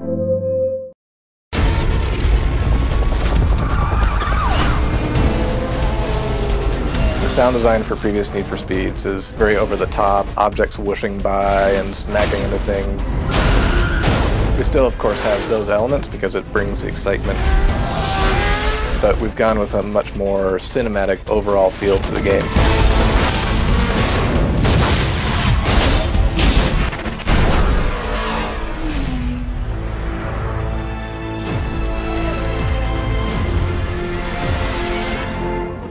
The sound design for previous Need for Speeds is very over-the-top, objects whooshing by and smacking into things. We still, of course, have those elements because it brings excitement, but we've gone with a much more cinematic overall feel to the game.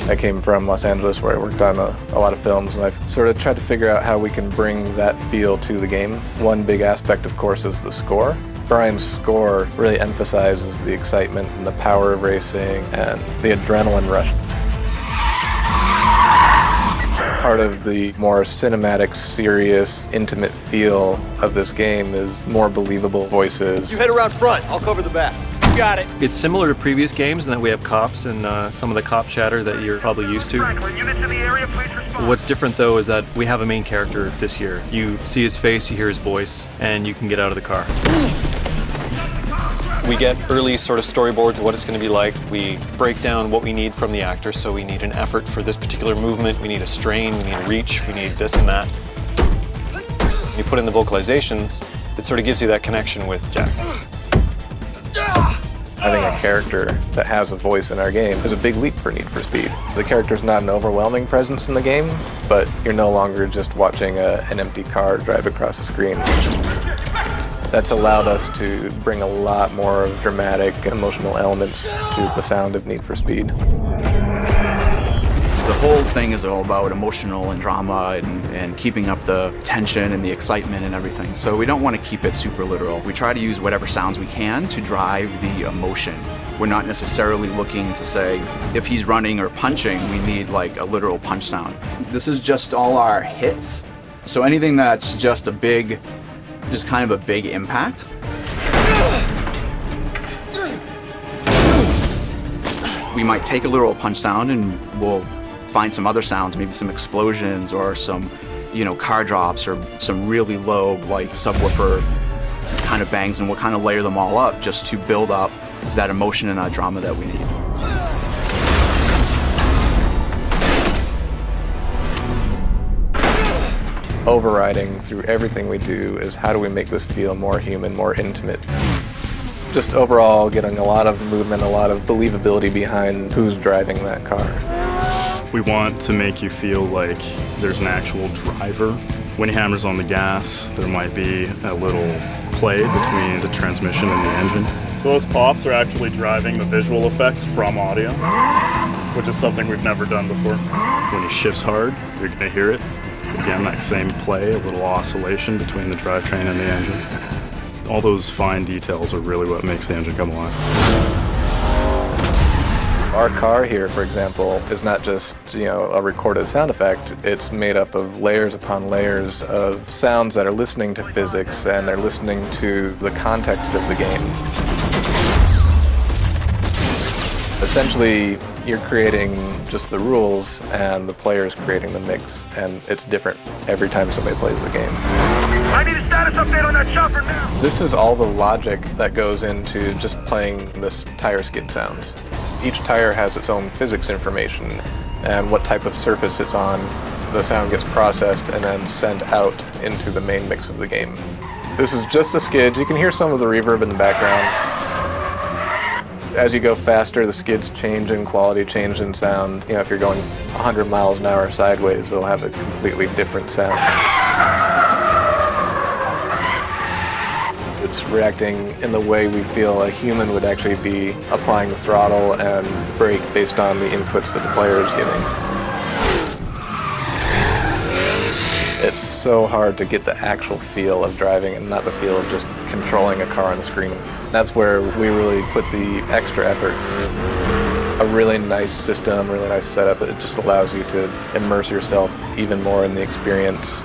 I came from Los Angeles where I worked on a lot of films, and I've sort of tried to figure out how we can bring that feel to the game. One big aspect, of course, is the score. Brian's score really emphasizes the excitement and the power of racing and the adrenaline rush. Part of the more cinematic, serious, intimate feel of this game is more believable voices. You head around front, I'll cover the back. Got it. It's similar to previous games in that we have cops and some of the cop chatter that you're probably used to. What's different though is that we have a main character this year. You see his face, you hear his voice, and you can get out of the car. We get early sort of storyboards of what it's going to be like. We break down what we need from the actor, so we need an effort for this particular movement, we need a strain, we need a reach, we need this and that. When you put in the vocalizations, it sort of gives you that connection with Jack. Having a character that has a voice in our game is a big leap for Need for Speed. The character's not an overwhelming presence in the game, but you're no longer just watching an empty car drive across the screen. That's allowed us to bring a lot more dramatic and emotional elements to the sound of Need for Speed. The whole thing is all about emotional and drama and keeping up the tension and the excitement and everything. So we don't want to keep it super literal. We try to use whatever sounds we can to drive the emotion. We're not necessarily looking to say, if he's running or punching, we need like a literal punch sound. This is just all our hits. So anything that's just a big, just kind of a big impact. We might take a literal punch sound and we'll find some other sounds, maybe some explosions or some, car drops or some really low, like subwoofer kind of bangs, and we'll kind of layer them all up just to build up that emotion and that drama that we need. Overriding through everything we do is how do we make this feel more human, more intimate. Just overall getting a lot of movement, a lot of believability behind who's driving that car. We want to make you feel like there's an actual driver. When he hammers on the gas, there might be a little play between the transmission and the engine. So those pops are actually driving the visual effects from audio, which is something we've never done before. When he shifts hard, you're going to hear it. Again, that same play, a little oscillation between the drivetrain and the engine. All those fine details are really what makes the engine come alive. Our car here, for example, is not just, a recorded sound effect. It's made up of layers upon layers of sounds that are listening to physics and they're listening to the context of the game. Essentially, you're creating just the rules and the player's creating the mix, and it's different every time somebody plays the game. I need a status update on that chopper now! This is all the logic that goes into just playing this tire skid sounds. Each tire has its own physics information and what type of surface it's on. The sound gets processed and then sent out into the main mix of the game. This is just the skids. You can hear some of the reverb in the background. As you go faster, the skids change in quality, change in sound. If you're going 100 miles an hour sideways, it'll have a completely different sound. It's reacting in the way we feel a human would actually be applying the throttle and brake based on the inputs that the player is giving. It's so hard to get the actual feel of driving and not the feel of just controlling a car on the screen. That's where we really put the extra effort. A really nice system, really nice setup. It just allows you to immerse yourself even more in the experience.